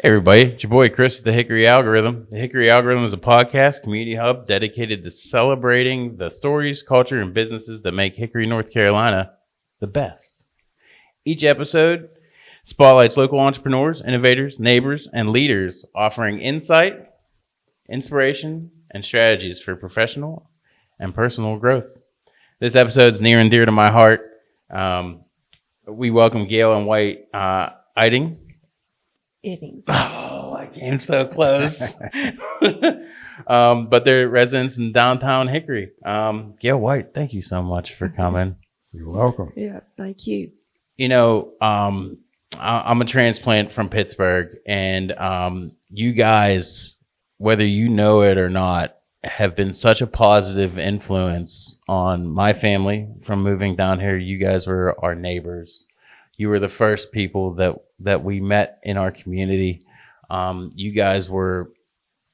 Hey everybody, it's your boy Chris with the Hickory Algorithm. The Hickory Algorithm is a podcast community hub dedicated to celebrating the stories, culture, and businesses that make Hickory, North Carolina the best. Each episode spotlights local entrepreneurs, innovators, neighbors, and leaders offering insight, inspiration, and strategies for professional and personal growth. This episode is near and dear to my heart. We welcome Gail and White Idding. Iddings. Oh, I came so close. But they're residents in downtown Hickory. Gail White, thank you so much for coming. You're welcome. Yeah, thank you. You know, I'm a transplant from Pittsburgh, and you guys, whether you know it or not, have been such a positive influence on my family from moving down here. You guys were our neighbors. You were the first people that we met in our community. You guys were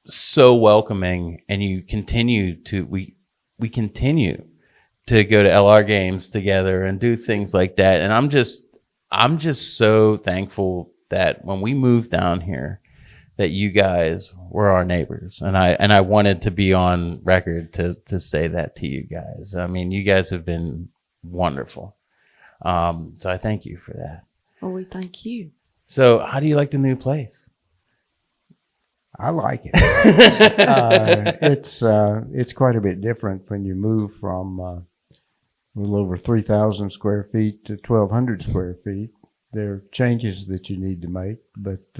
so welcoming, and you continue to we continue to go to LR games together and do things like that. And I'm just so thankful that when we moved down here, that you guys were our neighbors. And I wanted to be on record to say that to you guys. I mean, you guys have been wonderful. So I thank you for that. Well, we thank you. So how do you like the new place? I like it. It's quite a bit different when you move from a little over 3,000 square feet to 1,200 square feet. There are changes that you need to make, but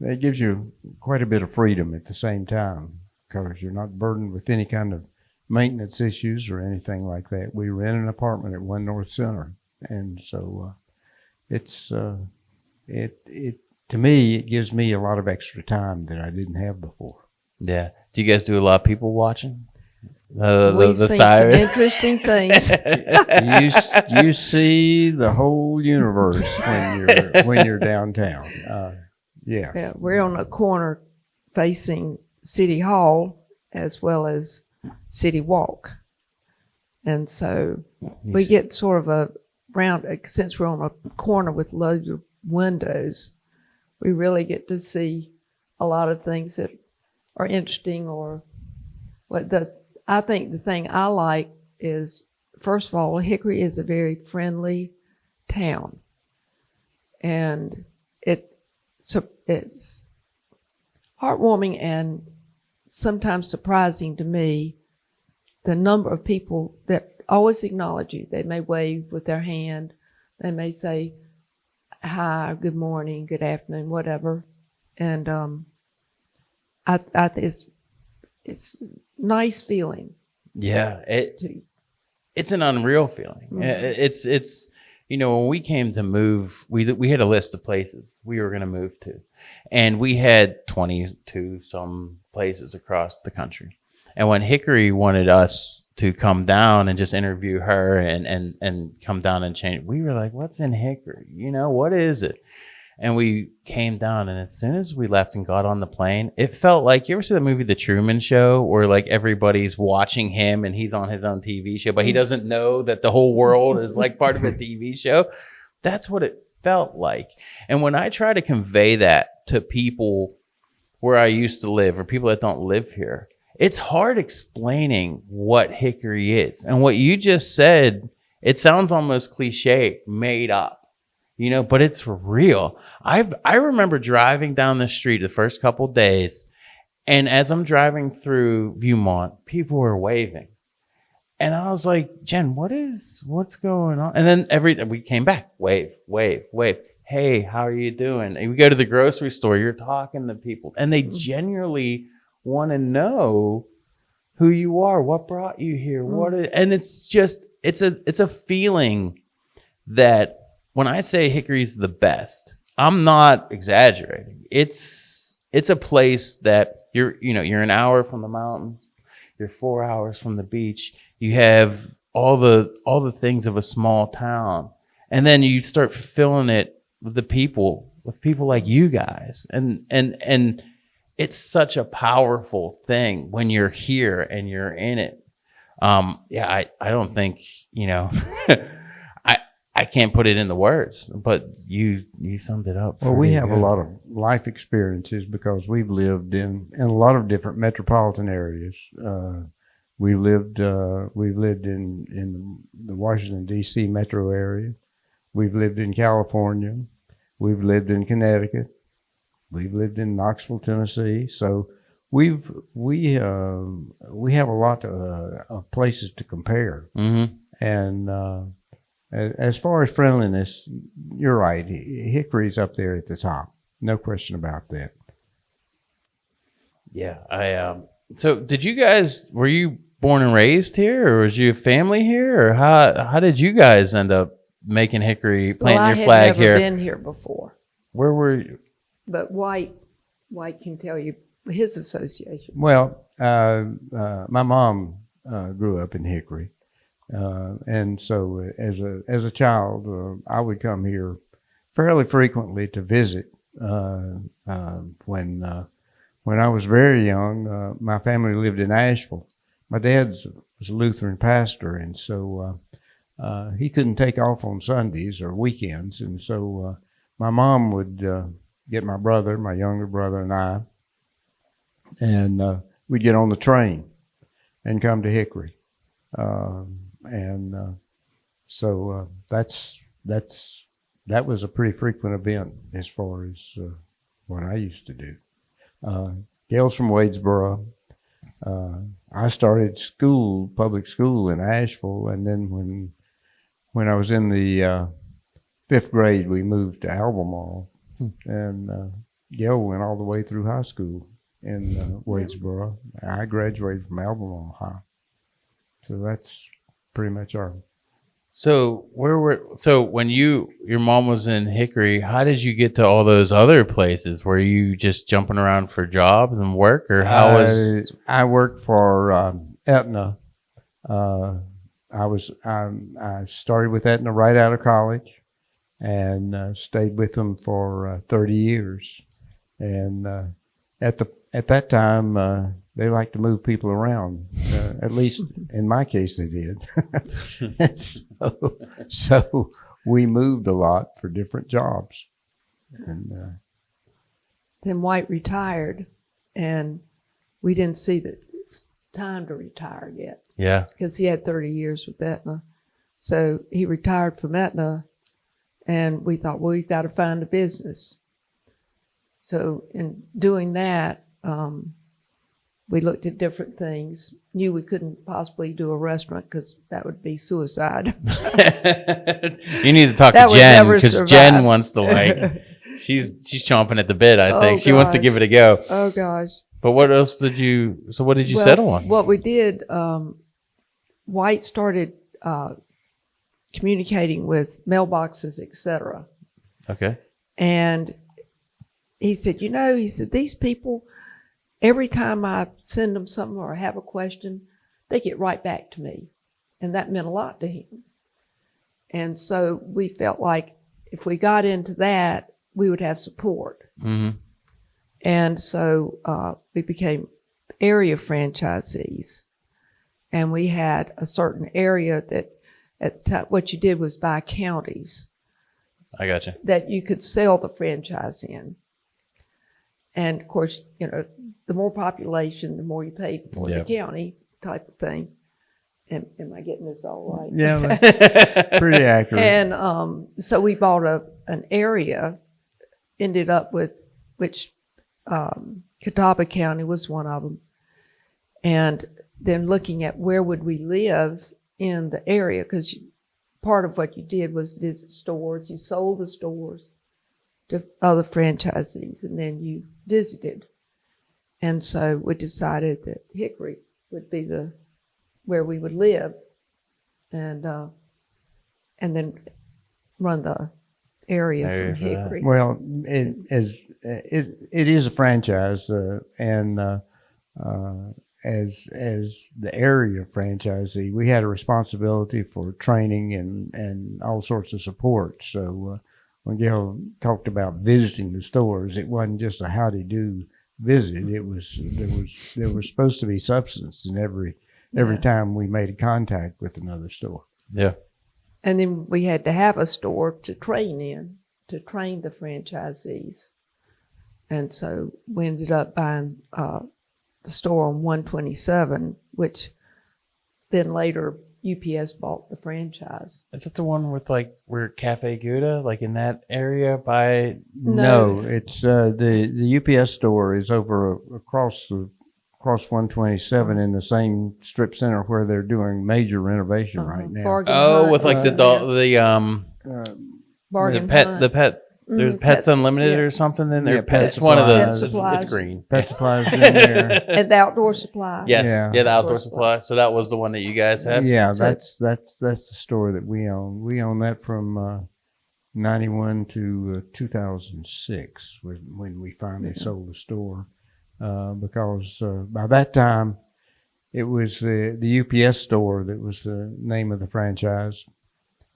it gives you quite a bit of freedom at the same time because you're not burdened with any kind of maintenance issues or anything like that. We rent an apartment at 1 North Center, and so to me, it gives me a lot of extra time that I didn't have before. Yeah. Do you guys do a lot of people watching? We've seen some interesting things. You see the whole universe when you're downtown. Yeah, we're on a corner facing City Hall as well as City Walk. And so we get sort of a round, since we're on a corner with loads of windows, we really get to see a lot of things that are interesting. Or I think the thing I like is, first of all, Hickory is a very friendly town, and it's heartwarming and sometimes surprising to me the number of people that always acknowledge you. They may wave with their hand, they may say hi, good morning, good afternoon, whatever, and I it's nice feeling. Yeah, it's an unreal feeling. Mm-hmm. It's when we came to move, we had a list of places we were going to move to, and we had 22 some places across the country. And when Hickory wanted us to come down and just interview her and come down and change, we were like, what's in Hickory? What is it? And we came down, and as soon as we left and got on the plane, it felt like, you ever see the movie The Truman Show, where like everybody's watching him and he's on his own TV show, but he doesn't know that the whole world is like part of a TV show? That's what it felt like. And when I try to convey that to people where I used to live or people that don't live here, it's hard explaining what Hickory is. And what you just said, it sounds almost cliche, made up. But it's real. I remember driving down the street the first couple days, and as I'm driving through Viewmont, people were waving. And I was like, Jen, what's going on? And then we came back, wave, wave, wave. Hey, how are you doing? And we go to the grocery store, you're talking to people, and they genuinely want to know who you are, what brought you here, and it's a feeling that, when I say Hickory's the best, I'm not exaggerating. It's a place that you're an hour from the mountains, you're 4 hours from the beach. You have all the things of a small town, and then you start filling it with people like you guys, and it's such a powerful thing when you're here and you're in it. I don't think I can't put it into words, but you summed it up. Well, we pretty have a good. lot of life experiences because we've lived in a lot of different metropolitan areas. We've lived in the Washington D.C. metro area. We've lived in California. We've lived in Connecticut. We've lived in Knoxville, Tennessee. So we have a lot of places to compare. Mm-hmm. And as far as friendliness, you're right. Hickory's up there at the top. No question about that. Yeah, so did you guys, were you born and raised here, or was your family here, or how did you guys end up making Hickory, planting your flag here? I had never been here before, Where were you? but White can tell you his association. Well, my mom grew up in Hickory. And so as a child, I would come here fairly frequently to visit. When I was very young, my family lived in Asheville. My dad was a Lutheran pastor, and so he couldn't take off on Sundays or weekends. And so my mom would get my brother, my younger brother, and I, and we'd get on the train and come to Hickory. So that was a pretty frequent event as far as what I used to do. Gail's from Wadesboro. I started public school in Asheville, and then when I was in the 5th grade, we moved to Albemarle, and Gail went all the way through high school in Wadesboro. I graduated from Albemarle High. So that's pretty much our. So when your mom was in Hickory, how did you get to all those other places? Were you just jumping around for jobs and work, or how was? I worked for Aetna. I started with Aetna right out of college, and stayed with them for 30 years. And at that time, they like to move people around. At least in my case, they did. so we moved a lot for different jobs. And then White retired, and we didn't see the time to retire yet. Yeah, because he had 30 years with Aetna. So he retired from Aetna, and we thought, well, we've got to find a business. So in doing that, we looked at different things, knew we couldn't possibly do a restaurant because that would be suicide. You need to talk That to would Jen, never because survive. Jen wants to she's chomping at the bit. I think she wants to gosh. give it a go. Oh, gosh. But what did you settle on? What we did, White started communicating with mailboxes, etc. Okay. And he said, these people, every time I send them something or have a question, they get right back to me. And that meant a lot to him. And so we felt like if we got into that, we would have support. Mm-hmm. And so we became area franchisees. And we had a certain area that at the time, what you did was buy counties. I gotcha. That you could sell the franchise in. And of course, the more population, the more you paid for the county type of thing. Am I getting this all right? yeah, that's pretty accurate. And so we bought an area, ended up with which Catawba County was one of them. And then looking at where would we live in the area, because part of what you did was visit stores. You sold the stores to other franchisees, and then you visited. And so we decided that Hickory would be where we would live, and then run the area from Hickory. Well, it is a franchise, and as the area franchisee, we had a responsibility for training and all sorts of support. So when Gail talked about visiting the stores, it wasn't just a howdy do visit. It was there was supposed to be substance in every time we made a contact with another store. Yeah. And then we had to have a store to train the franchisees. And so we ended up buying the store on 127, which then later UPS bought the franchise. Is that the one with like where Cafe Gouda, like in that area by? No, it's the UPS store is over across 127 in the same strip center where they're doing major renovation right now. Bargain Oh, Hunt with like is the in there. the Bargain pet Hunt. there's Pets Unlimited or something in there. Yeah, Pet It's one of the Pet Supplies. it's green. Pet supplies in there. And the outdoor supply. Yes, Yeah. yeah, the outdoor supply. So that was the one that you guys had. Yeah, So- that's the store that we own. We own that from 91 to 2006 when we finally sold the store, because by that time it was the UPS store that was the name of the franchise,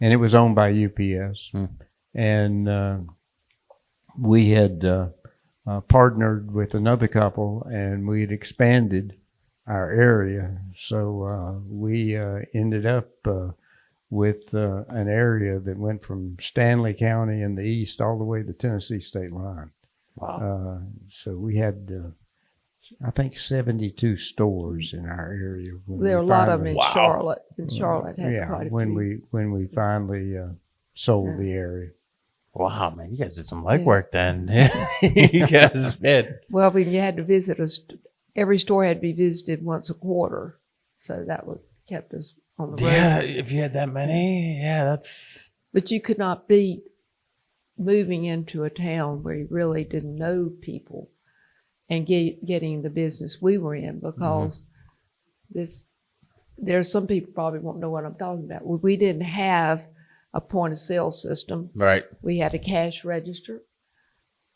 and it was owned by UPS. And we had partnered with another couple, and we had expanded our area. So we ended up with an area that went from Stanley County in the east all the way to the Tennessee state line. Wow. So we had, I think, 72 stores in our area. There are a lot of them in Wow. Charlotte. And Charlotte had quite a when few. we finally sold the area. Wow, man, you guys did some legwork then. You guys, man. Well, when you had to visit every store had to be visited once a quarter. So that kept us on the road. Yeah, if you had that many, yeah, that's. But you could not beat moving into a town where you really didn't know people and getting the business we were in, because there's some people probably won't know what I'm talking about. We didn't have a point of sale system. Right. We had a cash register.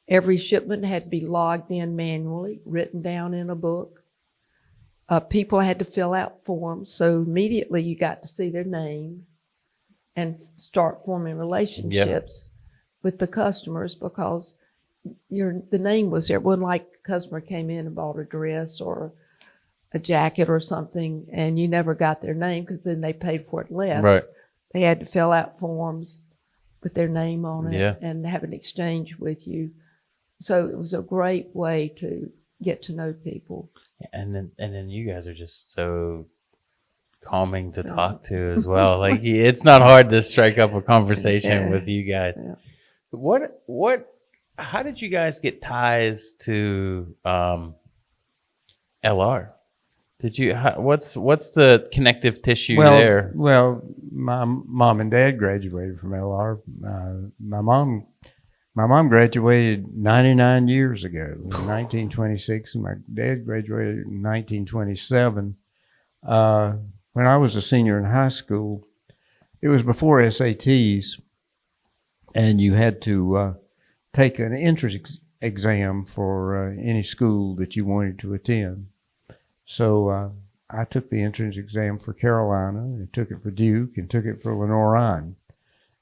Every shipment had to be logged in manually, written down in a book. People had to fill out forms, so immediately you got to see their name and start forming relationships with the customers, because the name was there. It wasn't like a customer came in and bought a dress or a jacket or something, and you never got their name because then they paid for it and left. Right. They had to fill out forms with their name on it Yeah. and have an exchange with you. So it was a great way to get to know people. And then you guys are just so calming to talk to as well. Like it's not hard to strike up a conversation with you guys. Yeah. How did you guys get ties to LR? What's the connective tissue there? Well, my mom and dad graduated from LR. My mom graduated 99 years ago, in 1926, and my dad graduated in 1927. When I was a senior in high school, it was before SATs, and you had to take an entrance exam for any school that you wanted to attend. So I took the entrance exam for Carolina, and took it for Duke, and took it for Lenore.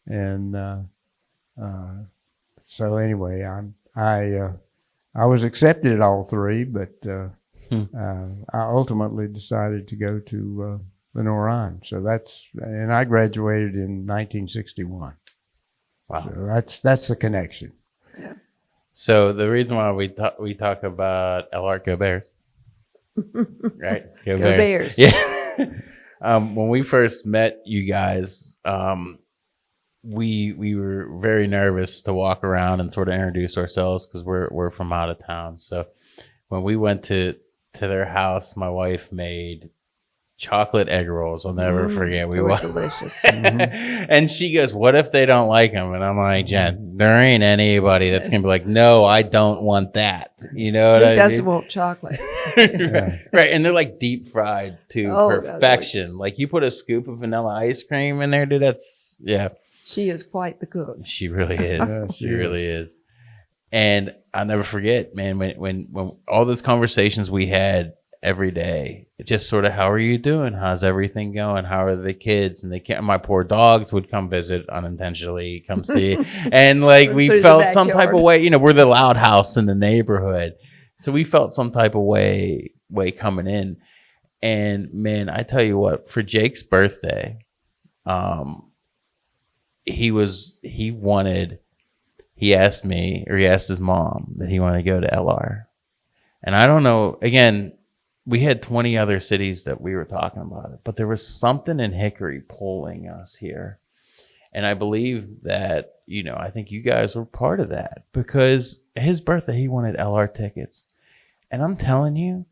And so anyway, I was accepted at all three, but I ultimately decided to go to Lenore. So and I graduated in 1961. Wow. So that's the connection. So the reason why we talk about LR, go Bears. Right? Go Bears. Yeah. When we first met you guys, we were very nervous to walk around and sort of introduce ourselves because we're from out of town. So when we went to their house, my wife made chocolate egg rolls. I'll never forget. They were delicious. And she goes, "What if they don't like them?" And I'm like, "Jen, there ain't anybody that's gonna be like, no, I don't want that." You know what He I doesn't mean? want chocolate. Right, and they're like deep fried to Oh, perfection. Like you put a scoop of vanilla ice cream in there, dude. She is quite the cook. She really is. Yeah, she really is. And I'll never forget, man, when all those conversations we had every day, just sort of, how are you doing? How's everything going? How are the kids? And my poor dogs would come visit unintentionally, come see. And like we Through the felt some type backyard. of way, we're the loud house in the neighborhood. So we felt some type of way coming in. And man, I tell you what, for Jake's birthday, he asked me, or he asked his mom that he wanted to go to LR. And I don't know, again, we had 20 other cities that we were talking about it, but there was something in Hickory pulling us here. And I believe that, I think you guys were part of that, because his birthday, he wanted LR tickets. And I'm telling you,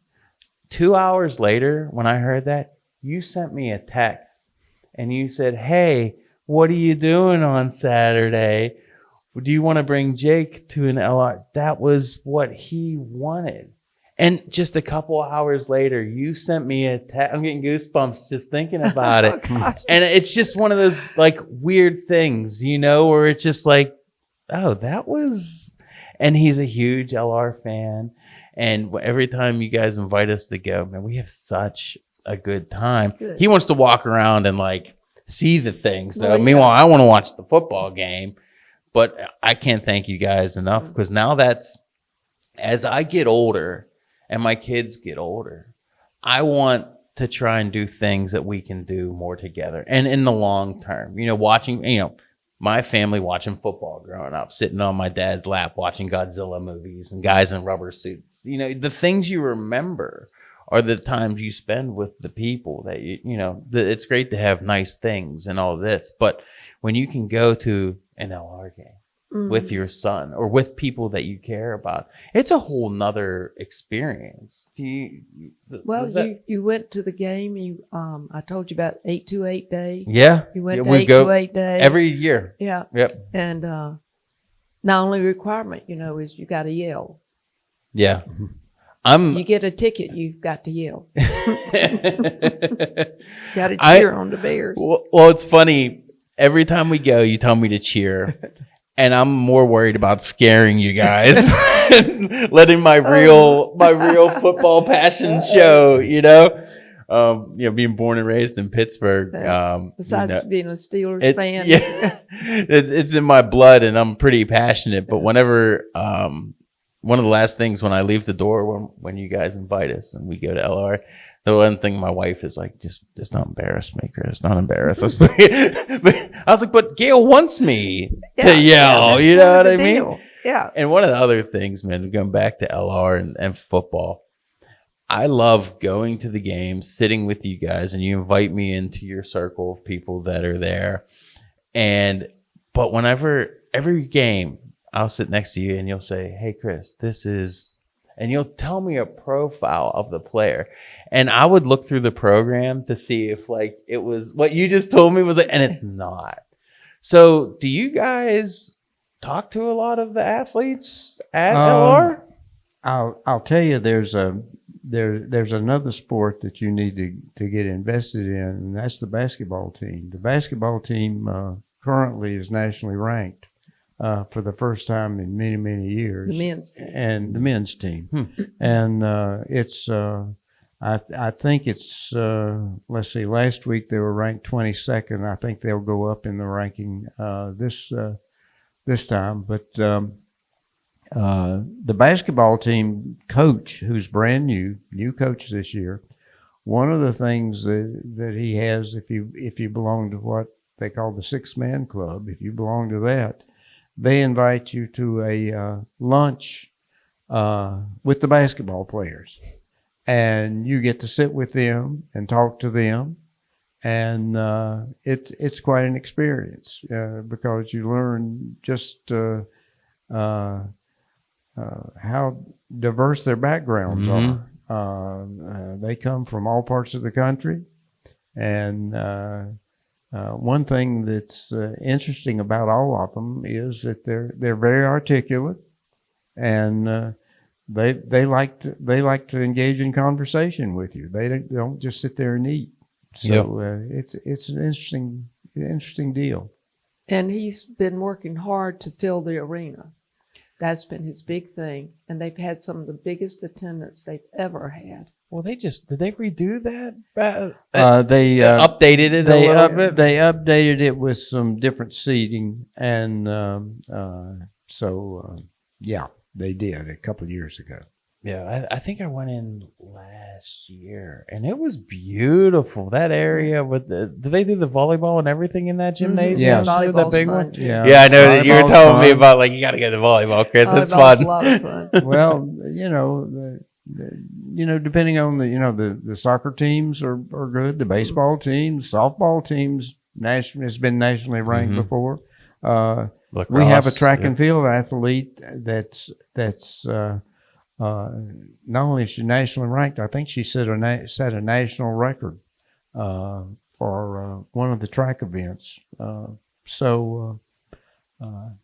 2 hours later, when I heard that, you sent me a text and you said, "Hey, what are you doing on Saturday? Do you want to bring Jake to an LR?" That was what he wanted. And just a couple hours later, you sent me a text. I'm getting goosebumps just thinking about it. Gosh. And it's just one of those like weird things, where it's just like, oh, that was, and he's a huge LR fan. And every time you guys invite us to go, man, we have such a good time. Good. He wants to walk around and like see the things though. Well, yeah. Meanwhile, I want to watch the football game. But I can't thank you guys enough, because now as I get older and my kids get older, I want to try and do things that we can do more together. And in the long term, watching, my family watching football growing up, sitting on my dad's lap, watching Godzilla movies and guys in rubber suits. The things you remember are the times you spend with the people that it's great to have nice things and all this. But when you can go to an LR game with your son or with people that you care about, it's a whole nother experience. You went to the game. I told you about 828 day. Yeah. You went to we 828 day every year. Yeah. Yep. And not only requirement, is you got to yell. Yeah. You get a ticket, you've got to yell. Got to cheer on the Bears. Well, it's funny. Every time we go, you tell me to cheer. And I'm more worried about scaring you guys, letting my real football passion show. Being born and raised in Pittsburgh. Besides being a Steelers fan, it's in my blood, and I'm pretty passionate. But whenever, one of the last things when I leave the door, when you guys invite us and we go to LR, the one thing my wife is like, just don't embarrass me, Chris. Don't embarrass us. But I was like, but Gail wants me to yell. You know what I mean? Deal. Yeah. And one of the other things, man, going back to LR and football, I love going to the game, sitting with you guys, and you invite me into your circle of people that are there. But whenever every game, I'll sit next to you and you'll say, "Hey, Chris, this is," and you'll tell me a profile of the player. And I would look through the program to see if like it was what you just told me was, and it's not. So do you guys talk to a lot of the athletes at LR? I'll tell you, there's another sport that you need to get invested in, and that's the basketball team. The basketball team currently is nationally ranked for the first time in many, many years. The men's team. And it's I think it's let's see, last week they were ranked 22nd. I think they'll go up in the ranking this time. But the basketball team coach, who's brand new coach this year, one of the things that he has, if you belong to what they call the 6-man club, if you belong to that, they invite you to a lunch with the basketball players, and you get to sit with them and talk to them, and it's quite an experience because you learn just how diverse their backgrounds are. They come from all parts of the country, and one thing that's interesting about all of them is that they're very articulate, and they like to engage in conversation with you. They don't just sit there and eat. So it's an interesting deal. And he's been working hard to fill the arena. That's been his big thing, and they've had some of the biggest attendance they've ever had. Well, did they redo that? They updated it. They updated it with some different seating, and they did a couple of years ago. Yeah, I think I went in last year, and it was beautiful. That area with do they do the volleyball and everything in that gymnasium? Yes. That Volleyball's big fun, one. too. Yeah, I know that you were Volleyball's telling me fun. about like you got to go to volleyball, Chris. It's Volleyball's fun. a lot of fun. Well, depending on the soccer teams are good. The baseball teams, softball teams, has been nationally ranked Mhm. before. Lacrosse, We have a track yeah. and field athlete that's not only is she nationally ranked, I think she set a national record for one of the track events. So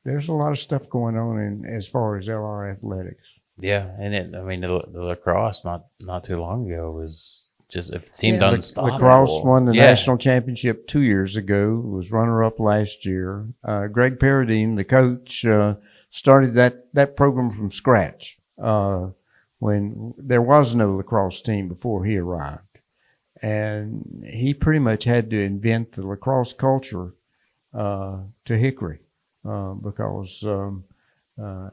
there's a lot of stuff going on as far as LR athletics. Yeah, and I mean the lacrosse not too long ago was just it seemed Yeah. unstoppable. Lacrosse won the Yeah. national championship 2 years ago. Was runner-up last year. Greg Paradine, the coach, started that program from scratch when there was no lacrosse team before he arrived, and he pretty much had to invent the lacrosse culture to Hickory because.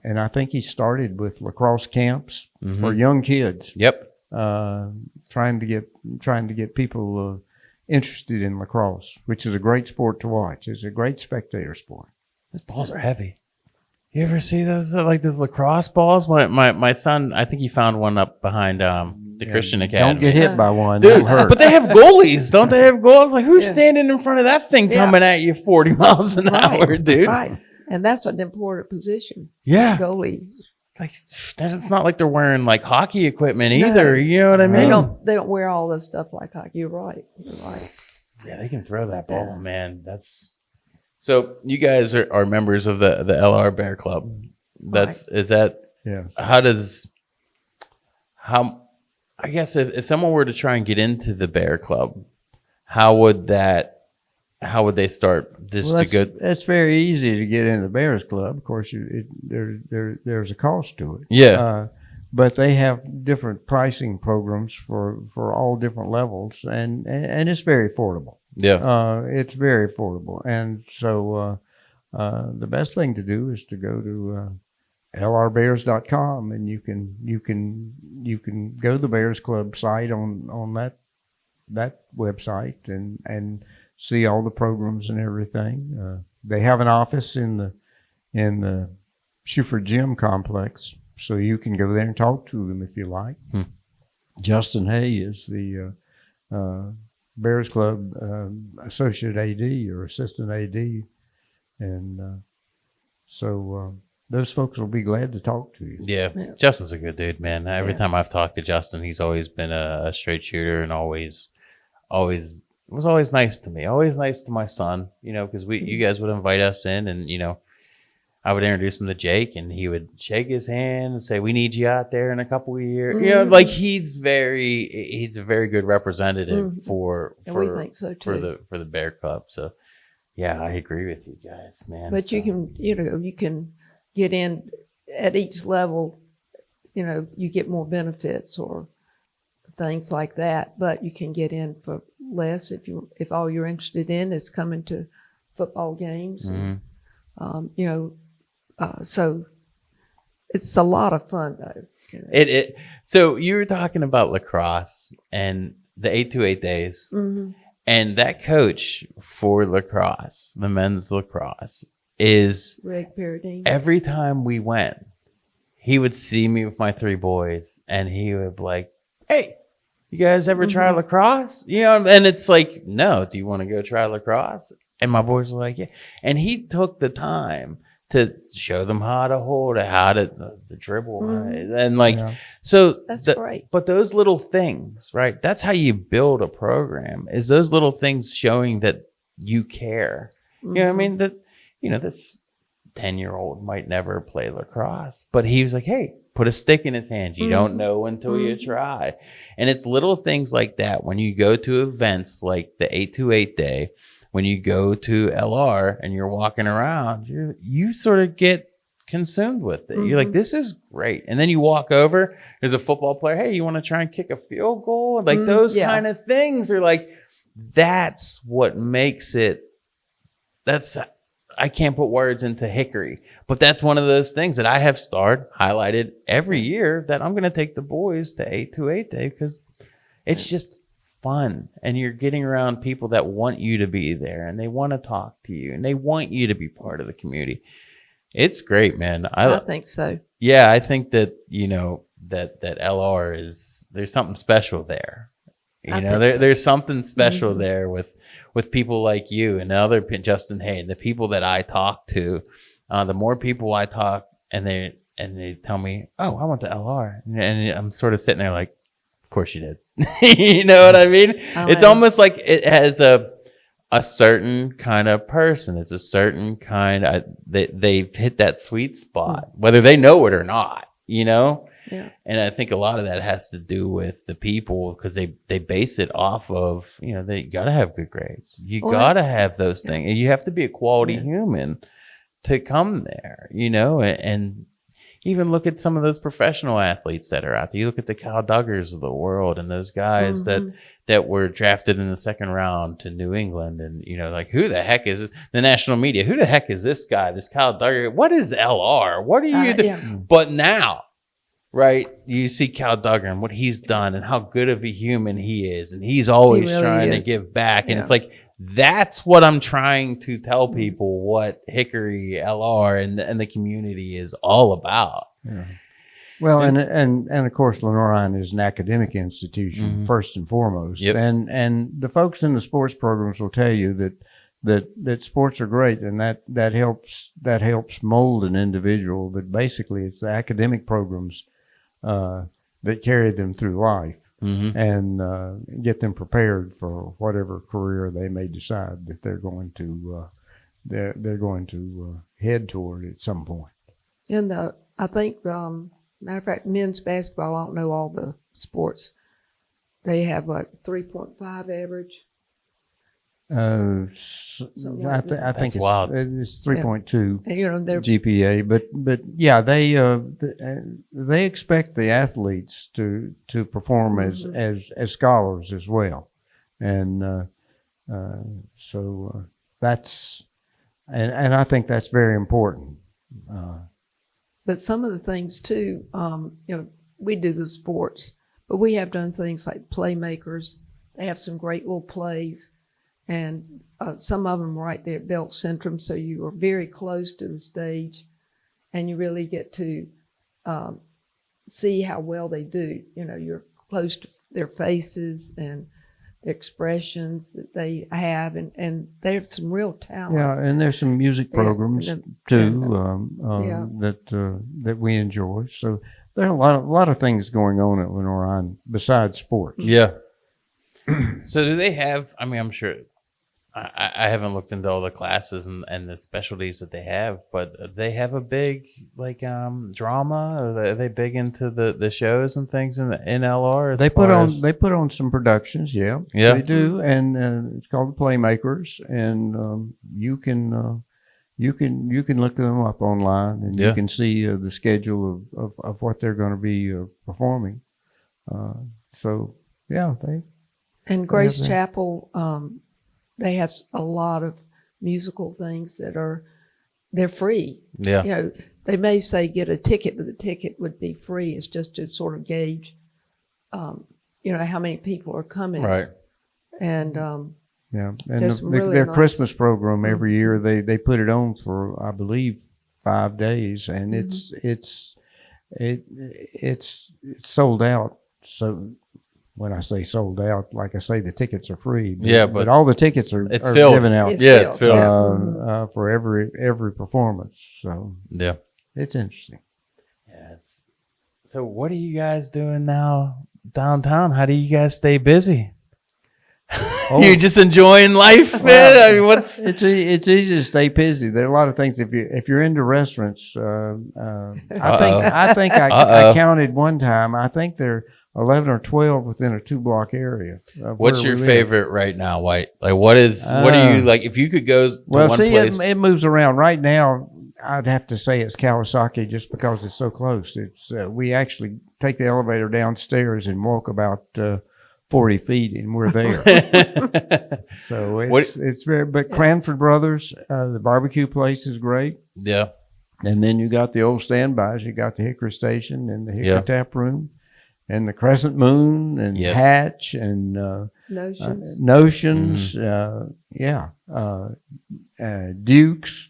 And I think he started with lacrosse camps for young kids. Yep. Trying to get people interested in lacrosse, which is a great sport to watch. It's a great spectator sport. Those balls are heavy. You ever see those like those lacrosse balls? When my son, I think he found one up behind the Christian Academy. Don't get hit by one. Dude, It'll hurt. but they have goalies, don't they have goals? Like who's Yeah. standing in front of that thing Yeah. coming at you 40 miles an hour, dude? Right. And that's an important position. Yeah. Goalies. Like it's not like they're wearing like hockey equipment No. either. You know what I mean? They don't wear all this stuff like hockey. You're right. You're right. Yeah, they can throw that Yeah. ball, man. That's so. You guys are members of the LR Bear Club. Is that Yeah. how I guess if someone were to try and get into the Bear Club, how would they start Well, that's very easy to get in the Bears Club. Of course, there's a cost to it. Yeah. But they have different pricing programs for all different levels, and it's very affordable. Yeah. It's very affordable, and so the best thing to do is to go to lrbears.com, and you can go to the Bears Club site on that website and see all the programs and everything. They have an office in the Schuford Gym complex, so you can go there and talk to them if you like. Justin Hay is the Bears Club associate AD or assistant AD, and so those folks will be glad to talk to you. Yeah. Justin's a good dude, man. Every time I've talked to Justin, he's always been a straight shooter and always was always nice to me, always nice to my son, because you guys would invite us in and, I would introduce him to Jake and he would shake his hand and say, we need you out there in a couple of years. Like he's a very good representative for we think so too. for the Bear Club. So yeah, I agree with you guys, man. But you can get in at each level, you get more benefits or things like that, but you can get in for less if all you're interested in is coming to football games. Mm-hmm. So it's a lot of fun though. So you were talking about lacrosse and the 828 days, and that coach for lacrosse, the men's lacrosse, is Greg Paradine. Every time we went, he would see me with my three boys, and he would be like, "Hey, you guys ever try lacrosse?" And it's like, "No, do you want to go try lacrosse?" And my boys were like, "Yeah." And he took the time to show them how to hold it, how to the dribble, and so that's great. But those little things, right? That's how you build a program. Is those little things showing that you care? You know what I mean? This 10-year-old might never play lacrosse, but he was like, "Hey, put a stick in his hand. You don't know until you try." And it's little things like that. When you go to events like the 828 day, when you go to LR and you're walking around, you sort of get consumed with it. You're like, this is great. And then you walk over, there's a football player. Hey, you want to try and kick a field goal? Like those kind of things are like, that's what makes it. I can't put words into Hickory, but that's one of those things that I have highlighted every year that I'm going to take the boys to 828 Day because it's just fun. And you're getting around people that want you to be there and they want to talk to you and they want you to be part of the community. It's great, man. I think so. Yeah, I think that, that LR there's something special there. There's something special there with people like you and the other Justin Hay and the people that I talk to. The more people I talk and they tell me, oh, I went to LR. And I'm sort of sitting there like, of course you did. You know what I mean? It's almost like it has a certain kind of person. It's a certain kind they've hit that sweet spot, whether they know it or not, Yeah. And I think a lot of that has to do with the people because they base it off of, they got to have good grades. You got to have those things. And you have to be a quality human to come there, and even look at some of those professional athletes that are out there. You look at the Kyle Duggars of the world and those guys that were drafted in the second round to New England. And, like, who the heck is the national media? Who the heck is this guy, this Kyle Duggar? What is LR? What are you doing? Yeah. But now, right, you see Kyle Duggar and what he's done and how good of a human he is. And he's always trying to give back. And it's like, that's what I'm trying to tell people what Hickory LR and the community is all about. Yeah. Well, and of course, Lenoir is an academic institution first and foremost. Yep. And the folks in the sports programs will tell you that sports are great and that helps mold an individual. But basically, it's the academic programs that carry them through life. And get them prepared for whatever career they may decide that they're going to head toward at some point. And I think, matter of fact, men's basketball, I don't know all the sports. They have like 3.5 average. I think it's wild. It's 3.2 GPA, but yeah, they expect the athletes to perform as scholars as well, and so that's and I think that's very important. But some of the things too, we do the sports, but we have done things like playmakers. They have some great little plays. And some of them right there at Belt Centrum, so you are very close to the stage, and you really get to see how well they do. You're close to their faces and the expressions that they have, and they have some real talent. Yeah, and there's some music programs too that we enjoy. So there are a lot of things going on at Lenoir besides sports. Yeah. So do they have? I mean, I'm sure. I haven't looked into all the classes and the specialties that they have, but they have a big drama. Are they big into the shows and things in LR? They put on some productions, yeah, they do, and it's called the Playmakers, and you can look them up online, and you can see the schedule of what they're going to be performing. So yeah, and Grace Chapel. They have a lot of musical things they're free. Yeah. They may say get a ticket, but the ticket would be free. It's just to sort of gauge, how many people are coming. Right. And and their nice Christmas program every year they put it on for I believe 5 days, and it's sold out. So. When I say sold out, like I say, the tickets are free. But all the tickets are given out. It's filled. For every performance. So yeah, it's interesting. Yeah. So what are you guys doing now downtown? How do you guys stay busy? You're just enjoying life, man. Well, I mean, it's easy to stay busy. There are a lot of things. If you're into restaurants, I think I counted one time. I think there. 11 or 12 within a 2-block area. What's your favorite right now, White? Like, what are you like? If you could go to one place, it moves around. Right now, I'd have to say it's Kawasaki just because it's so close. It's we actually take the elevator downstairs and walk about 40 feet and we're there. So it's very, but Cranford Brothers, the barbecue place is great. Yeah. And then you got the old standbys. You got the Hickory Station and the Hickory Tap Room and the Crescent Moon and Hatch and Notions. Duke's.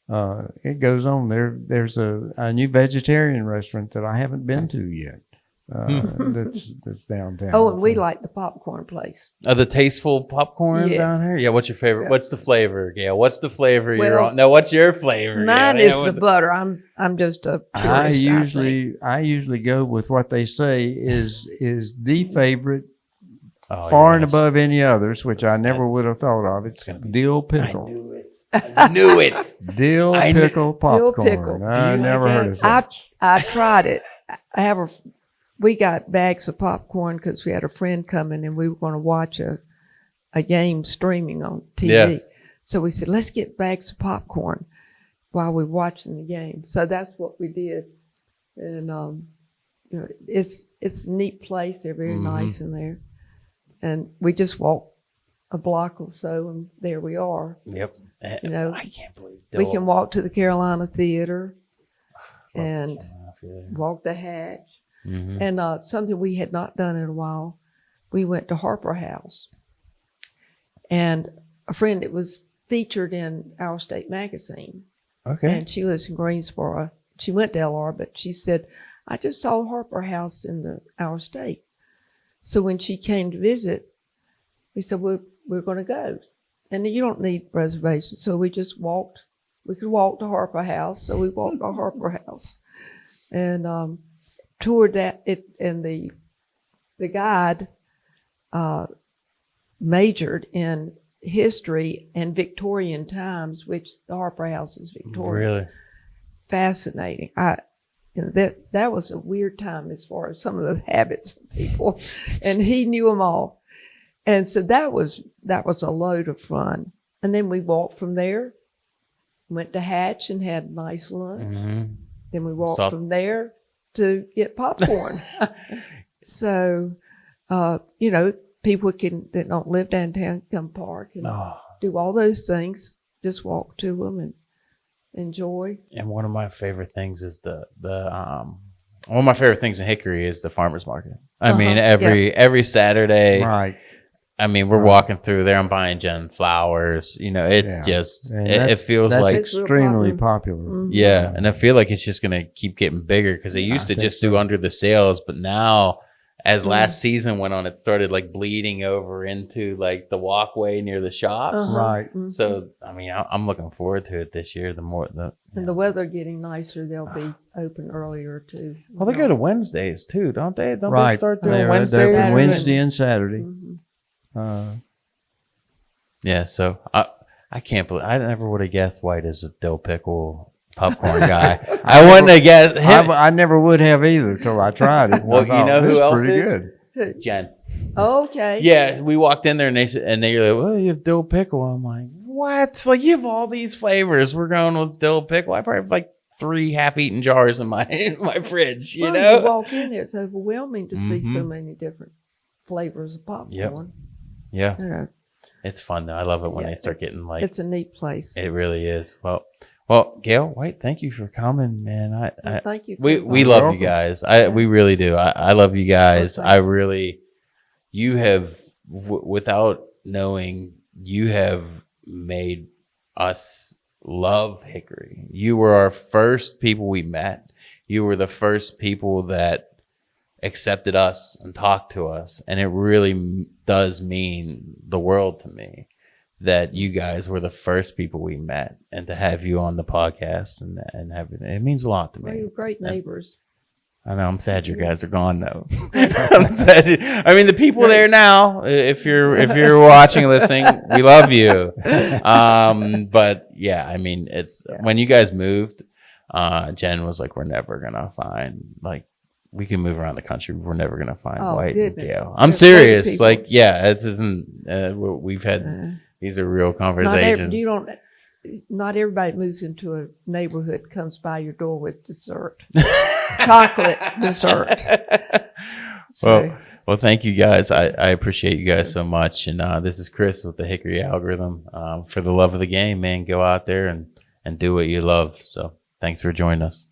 It goes on. There's a new vegetarian restaurant that I haven't been to yet. That's downtown. Oh, and we like the popcorn place. The tasteful popcorn down here. Yeah. What's your favorite? Yeah. What's the flavor, Gail? What's the flavor you're on? No, what's your flavor? Mine is the butter. I'm just a purist. I usually go with what they say is the favorite, far and above any others, which I never would have thought of. It's dill pickle. I knew it. Dill pickle popcorn. Dill pickle. I never heard of that. I've tried it. We got bags of popcorn because we had a friend coming and we were going to watch a game streaming on TV. Yeah. So we said, let's get bags of popcorn while we're watching the game. So that's what we did. And, it's a neat place. They're very nice in there. And we just walked a block or so and there we are. Yep. I can't believe we can walk to the Carolina Theater and walk the Hatch. Mm-hmm. And something we had not done in a while, we went to Harper House. And a friend, it was featured in Our State magazine. Okay. And she lives in Greensboro. She went to LR, but she said, I just saw Harper House in the Our State. So when she came to visit, we said, we're going to go. And you don't need reservations. So we just walked. We could walk to Harper House. So we walked to Harper House. And toured that. And the guide majored in history and Victorian times, which the Harper House is Victorian. Really? Fascinating. That was a weird time as far as some of the habits of people. And he knew them all. And so that was a load of fun. And then we walked from there, went to Hatch and had a nice lunch. Mm-hmm. Then we walked from there to get popcorn. So, people that don't live downtown can park and do all those things. Just walk to them and enjoy. And one of my favorite things is one of my favorite things in Hickory is the farmers market. I mean, every Saturday. Right. I mean, we're walking through there. I'm buying Jen flowers. It's just, it feels like extremely popular. Mm-hmm. Yeah. And I feel like it's just going to keep getting bigger because they used to just do under the sales. But now, as last season went on, it started like bleeding over into like the walkway near the shops. Uh-huh. Right. Mm-hmm. So, I mean, I'm looking forward to it this year. And the weather getting nicer, they'll be open earlier too. Well, they go to Wednesdays too, don't they? Don't they start doing Wednesdays? Saturday. Wednesday and Saturday. Mm-hmm. So I can't believe I never would have guessed White as a dill pickle popcorn guy. I wouldn't have guessed him. I never would have either till I tried it. Well, you know who else pretty is? Good. Jen. Oh, okay. Yeah, we walked in there and they're like, "Well, you have dill pickle." I'm like, "What? Like you have all these flavors? We're going with dill pickle." I probably have like 3 half-eaten jars in my fridge. You know, you walk in there, it's overwhelming to see so many different flavors of popcorn. Yeah. It's fun though. I love it when they start getting like. It's a neat place. It really is. Well, Gail White, thank you for coming, man. Thank you. We love you guys. We really do. I love you guys. You have, without knowing, you have made us love Hickory. You were our first people we met. You were the first people that accepted us and talked to us, and it really does mean the world to me that you guys were the first people we met, and to have you on the podcast and everything, it means a lot to me. Well, you're great neighbors. I know. I'm sad you guys are gone though. I'm sad. I mean, the people there now, if you're watching, listening, we love you. But yeah, I mean, it's when you guys moved, Jen was like, we're never gonna find like. We can move around the country. We're never gonna find White and Gail. I'm serious. Like, we've had these are real conversations. Not everybody moves into a neighborhood comes by your door with dessert, chocolate dessert. So, Well, thank you guys. I appreciate you guys so much. And this is Chris with the Hickory Algorithm. For the love of the game, man, go out there and do what you love. So thanks for joining us.